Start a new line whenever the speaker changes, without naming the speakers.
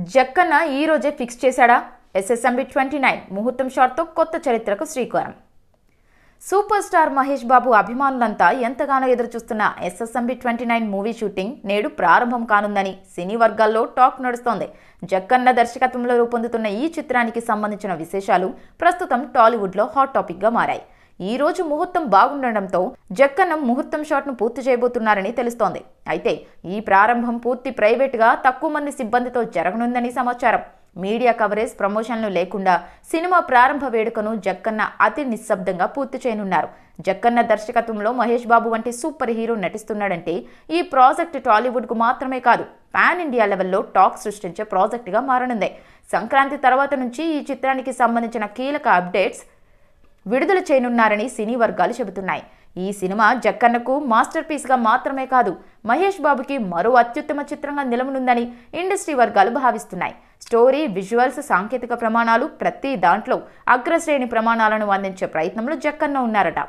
జక్కన్న ఈ రోజే ఫిక్స్ చేశాడా? ఎస్ఎస్ఎంబి 29 ముహూర్తం షాట్తో కొత్త చరిత్రకు శ్రీకారం. సూపర్ స్టార్ మహేష్ బాబు అభిమానులంతా ఎంతగానో ఎదురుచూస్తున్న ఎస్ఎస్ఎంబి 29 మూవీ షూటింగ్ నేడు ప్రారంభం కానుందని సినీ వర్గాల్లో టాక్ నడుస్తోంది. జక్కన్న దర్శకత్వంలో రూపొందుతున్న ఈ చిత్రానికి సంబంధించిన విశేషాలు ప్రస్తుతం టాలీవుడ్లో హాట్ టాపిక్గా మారాయి. ఈ రోజు ముహూర్తం బాగుండడంతో జక్కన్న ముహూర్తం షాట్ను పూర్తి చేయబోతున్నారని తెలుస్తోంది. అయితే ఈ ప్రారంభం పూర్తి ప్రైవేట్గా తక్కువ మంది సిబ్బందితో జరగనుందని సమాచారం. మీడియా కవరేజ్, ప్రమోషన్లు లేకుండా సినిమా ప్రారంభ వేడుకను జక్కన్న అతి నిశ్శబ్దంగా పూర్తి చేయనున్నారు. జక్కన్న దర్శకత్వంలో మహేష్ బాబు వంటి సూపర్ హీరో నటిస్తున్నాడంటే ఈ ప్రాజెక్ట్ టాలీవుడ్కు మాత్రమే కాదు, పాన్ ఇండియా లెవెల్లో టాక్ సృష్టించే ప్రాజెక్టుగా మారనుంది. సంక్రాంతి తర్వాత నుంచి ఈ చిత్రానికి సంబంధించిన కీలక అప్డేట్స్ విడుదల చేయనున్నారని సినీ వర్గాలు చెబుతున్నాయి. ఈ సినిమా జక్కన్నకు మాస్టర్ పీస్గా మాత్రమే కాదు, మహేష్ బాబుకి మరో అత్యుత్తమ చిత్రంగా నిలవనుందని ఇండస్ట్రీ వర్గాలు భావిస్తున్నాయి. స్టోరీ, విజువల్స్, సాంకేతిక ప్రమాణాలు ప్రతి దాంట్లో అగ్రశ్రేణి ప్రమాణాలను అందించే ప్రయత్నంలో జక్కన్న ఉన్నారట.